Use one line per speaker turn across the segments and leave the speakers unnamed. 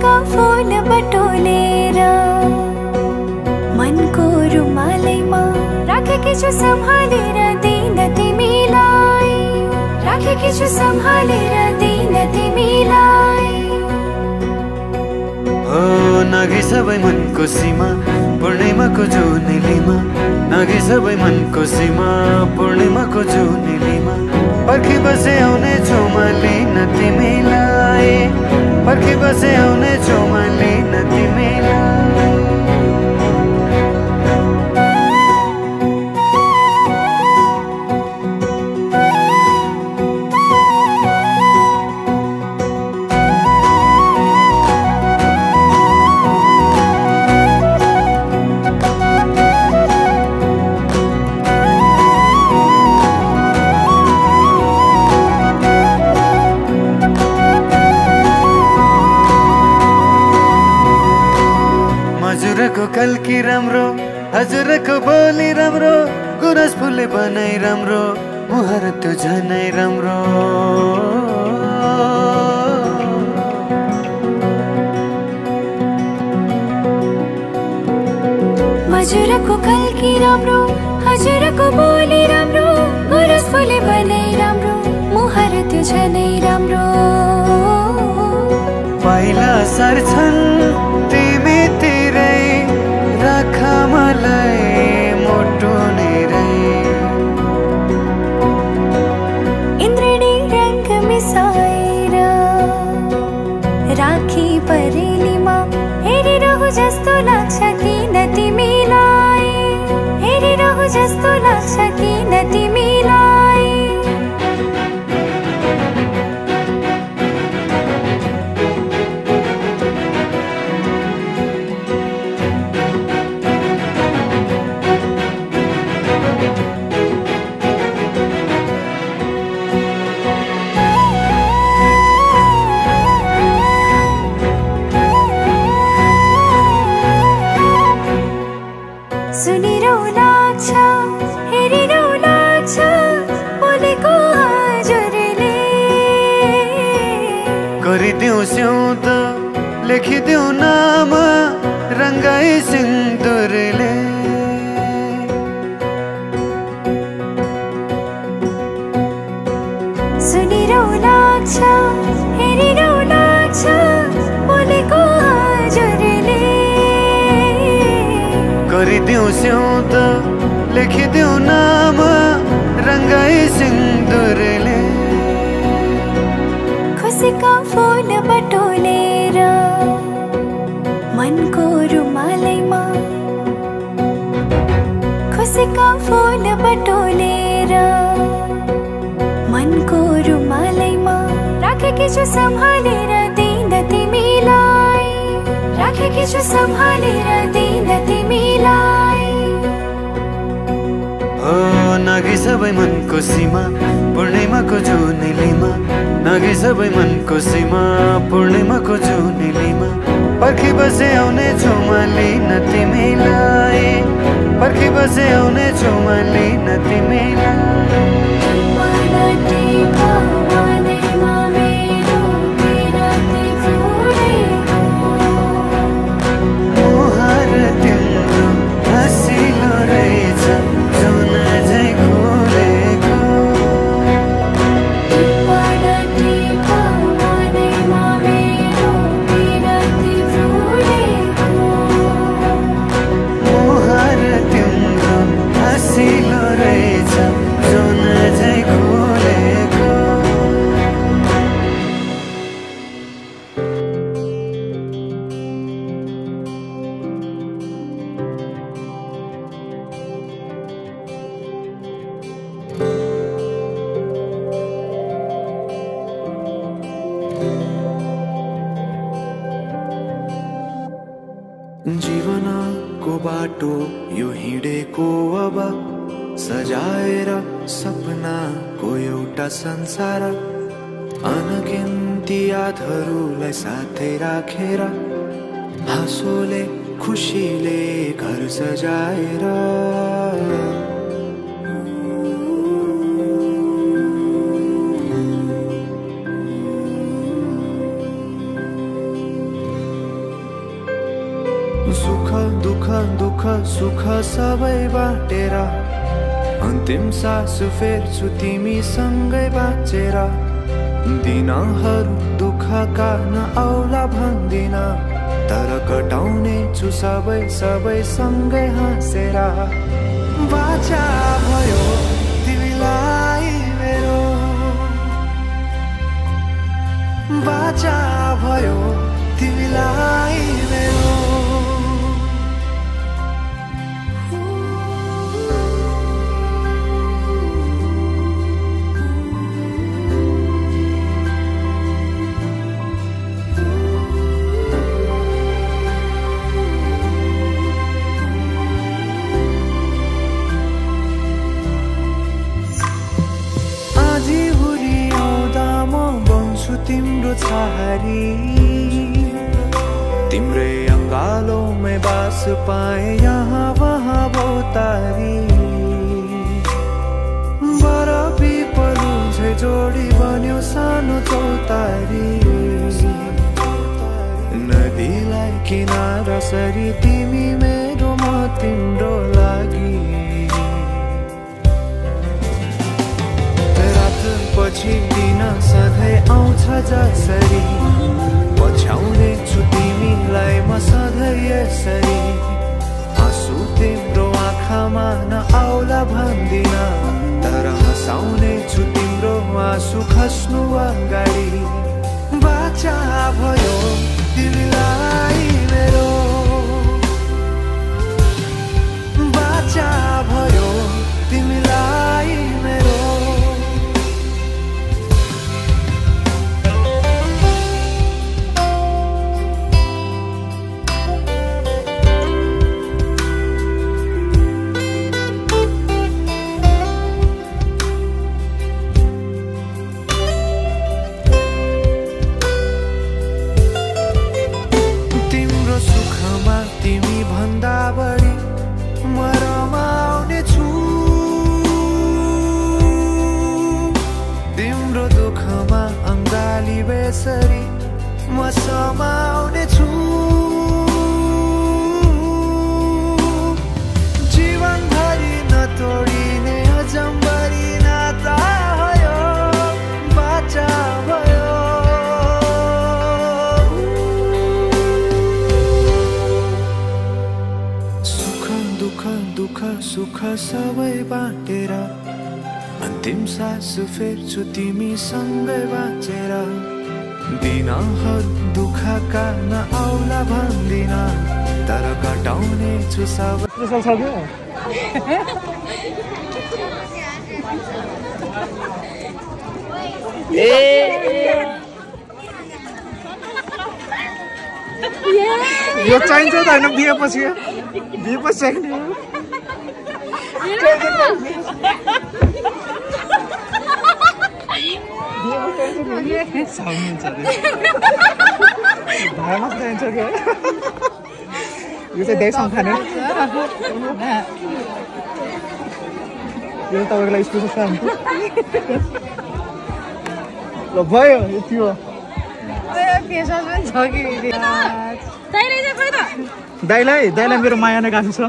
खुसीका फूल बटोलेर मनको रुमालैमा राखेकी छु सम्हालेर दिन तिमीलाई, राखेकी छु सम्हालेर दिन तिमीलाई।
हो नाघे सबै मनको सीमा पूर्णिमाको जुनेलीमा, नाघे सबै मनको सीमा पूर्णिमाको जुनेलीमा। पर्खी बसे आउने छु म लिन तिमीलाई, पर्खी बसे आउने छु म लिन तिमीलाई। हजुरको कल्की राम्रो, हजुरको बोली राम्रो, गुरस फुले बनाई राम्रो, मुहार त्यो झनै राम्रो।
हजुरको कल्की राम्रो, हजुरको बोली राम्रो, गुरस फुले बनाई राम्रो, मुहार त्यो झनै राम्रो।
पाइला सर्छन् तिमी तिरै, राख मलाई मोटो नेरै।
इन्द्रणी रंग मिसाएर राखी परेलीमा हेरिरहु जस्तो लाग्छ किन तिमीलाई, हेरिरहु जस्तो लाग्छ किन तिमीलाई। सुनिरहु लाग्छ, हेरिरहु लाग्छ, बोलेको हजुरले।
गरिदेऊ स्याउँद लेखिदेऊ नाम रङ्गाई सिन्दुरले।
सुनिरहु लाग्छ, हेरिरहु लाग्छ, बोलेको हजुरले।
गरिदेऊ स्याउँद लेखिदेऊ नाम रङ्गाई सिन्दुरले।
खुसीका फूल बटोलेर मनको रुमालैमा, खुसीका फूल बटोलेर मनको रुमालैमा राखेकी छु सम्हालेर दिन तिमीलाई, राखेकी छु सम्हालेर दिन तिमीलाई।
हो नाघे सबै मनको सीमा पूर्णिमाको जुनेलीमा, नाघे सबै मनको सीमा पूर्णिमाको जुनेलीमा। पर्खी बसे आउने छु म लिन तिमीलाई, पर्खी बसे आउने छु म लिन तिमीलाई। मुहार तिम्रो हँसिलो रहेछ जुन झै खोलेको। मुहार तिम्रो हँसिलो रहेछ जुन झै खोलेको।
जीवनको बाटो यो हिँडेको अब सजाएर सपनाको एउटा संसार, अनगिन्ती यादहरूलाई साथै राखेर हाँसोले खुसीले घर सजाएर। सुख दुख दुख सुख सबै बाटेर अन्तिम सास फेर्छु तिमीसँगै बाँचेर दिनहरू दुःखका नआउला भन्दिन तर कटाउने छु सबै सबै सँगै हाँसेर बाचा भयो तिमीलाई मेरो बाचा भयो तिमीलाई मेरो तिम्रो छहारी तिम्रै अङ्गालोमै बास पाए यहाँ वहाँ बहुतारी बरफी पलुझै जोडी बन्यो सानो चौतारी नदीलाई किनारा सरी तिमी मेरो म तिम्रो लागि पछि दिन सधैँ आउँछ जसरी पछ्याउने छु तिमीलाई म सधैँ यसरी आँसु तिम्रो आँखामा नआउला भन्दिन तर हँसाउने छु तिम्रो आँसु खस्नु अगाडि बाचा भयो तिमीलाई मेरो बाचा भयो तिमीलाई मेरो बेसरी म समाउने छु जीवनभरि नतोडिने अजम्बरी नाता भयो बाचा भयो सुख दुख दुख सुख सबै बाटेर अन्तिम सास फेर्छु तिमीसँगै बाँचेर दिनहरू दुःखका नआउला भन्दिन तर कटाउने छु सबै
यो चाहिन्छ त होइन बिहेपछि चाहिने यो चाहिँ देख्छौँ खाने यो तपाईँको लागि स्पेसल खानु ल भयो यति हो दाइलाई मेरो माया नै गाँछु छ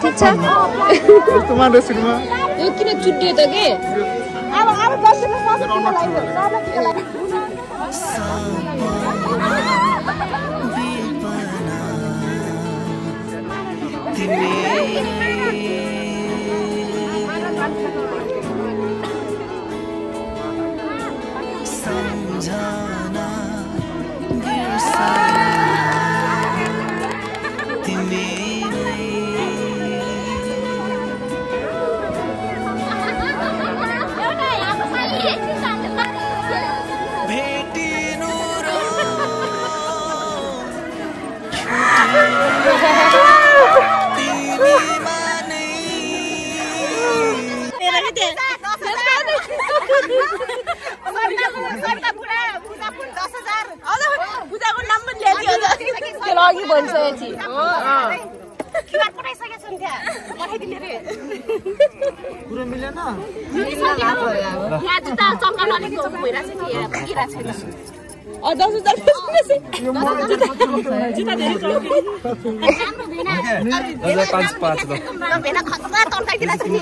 ठीक छ
तुम्हारे रेस्टुरेन्टमा
यो किन छुट्टियो त के अब 10 पूजाको नाम पनि ल्याइदियो त्यो लागि भनिसकेपछि क्युआर पठाइसकेको छु नि त्यहाँ पठाइदिने रे
पुरा मिलेन
यहाँ जुत्ता चङ्गाल अलिक भइरहेको छ नि पुगिरहेको छैन 10,000 जुत्ता धेरै भेना खतरा तर्काइदिरहेको छ नि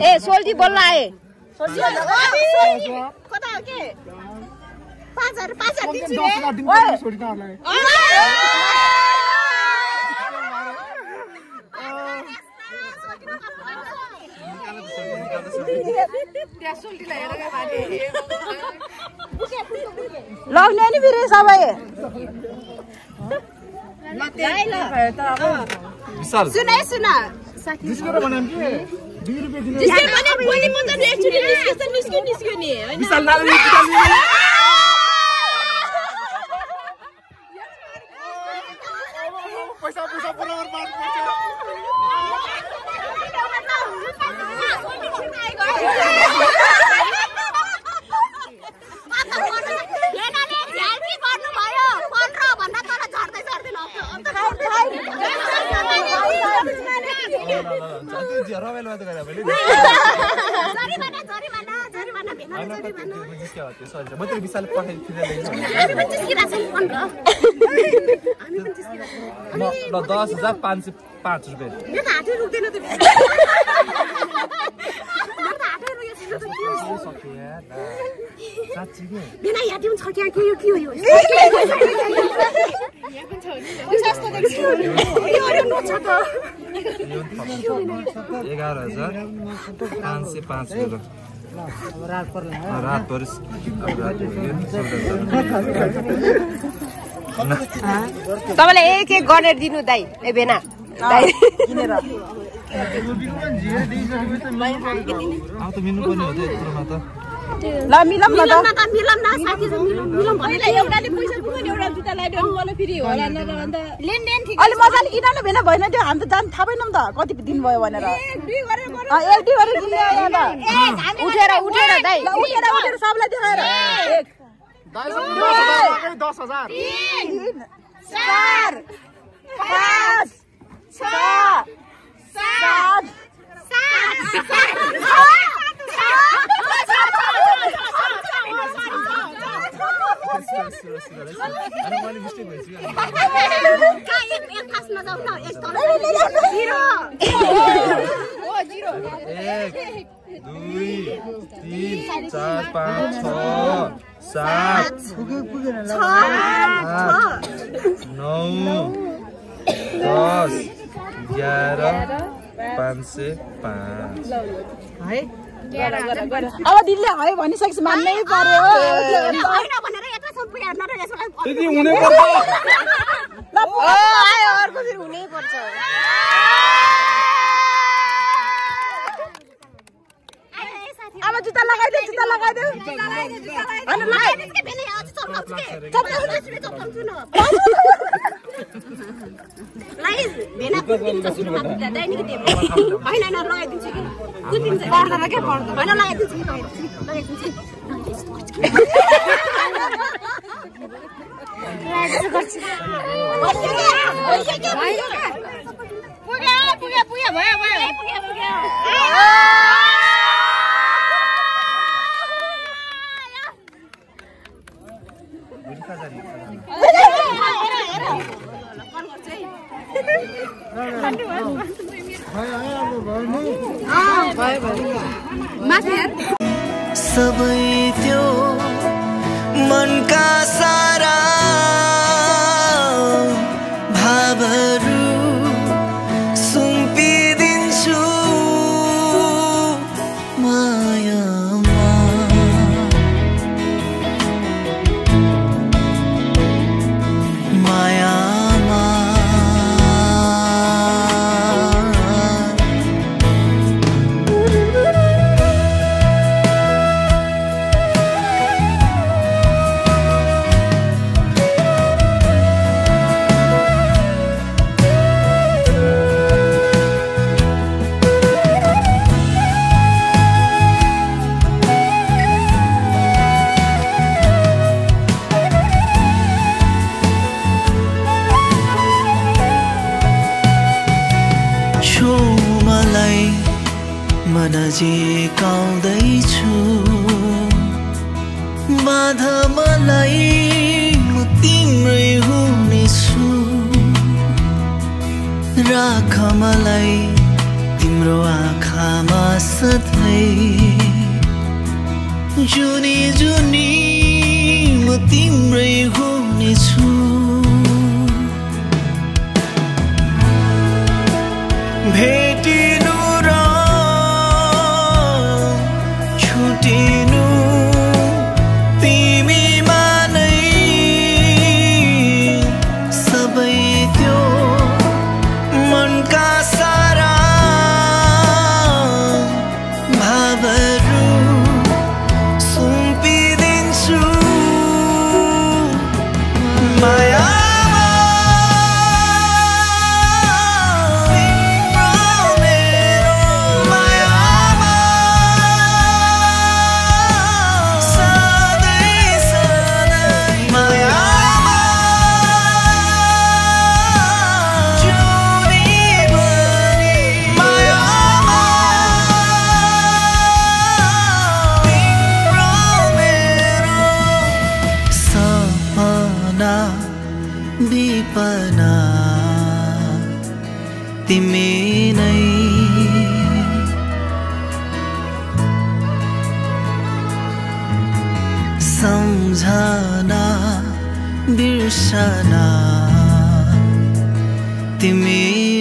ए सोल्टी बोल्न आए कता हो के 5,000 दिन्छु लग्ने नि फेरि सबै सुन
जिसको बनाम के 2 रुपैयाँ दिनु
भोलि म त रेस्टुरेन्ट निस्क्यो नि हैन
पैसा बराबर पार्नु
ल 10,505 रुपैयाँ
तपाईले एक गरेर दिनु दाइ ए भेना दाइ किनेर
अब त मिल्नु पर्ने हो त यत्रोमा त
ल मिलम न साथी मिलम भने एउटाले पैसा पुग्यो एउटा जुत्ता ल्याइदियो मलाई फेरि होला न अन्त लेनदेन ठीक अलि मजाले किन न भेना भएन त्यो हामी त जान थाहा भएन नि त कति दिन भयो भनेर एक दुई गरेर किन्ने आयो त उठेर दाइ उठेर सबलाई देखाएर
10,000
3 4 5 6 7
9 10 11 505
है अब दिनले है भनिसकेपछि मान्नै पर्यो
त्यति हुनै पर्छ
आयो अर्को फेरि हुनै पर्छ अब जुत्ता लगाइदे अनि लगाइदे
सबै त्यो मनका सारा भावहरू सुम्पिदिन्छु मायामा मायामा नजिकाउँदैछु बाधा मलाई म तिम्रै हुनेछु राख मलाई तिम्रो आँखामा सधैँ जुनी जुनी म तिम्रै हुनेछु भेटिनु विपना तिमी नै सम्झना बिर्सना तिमी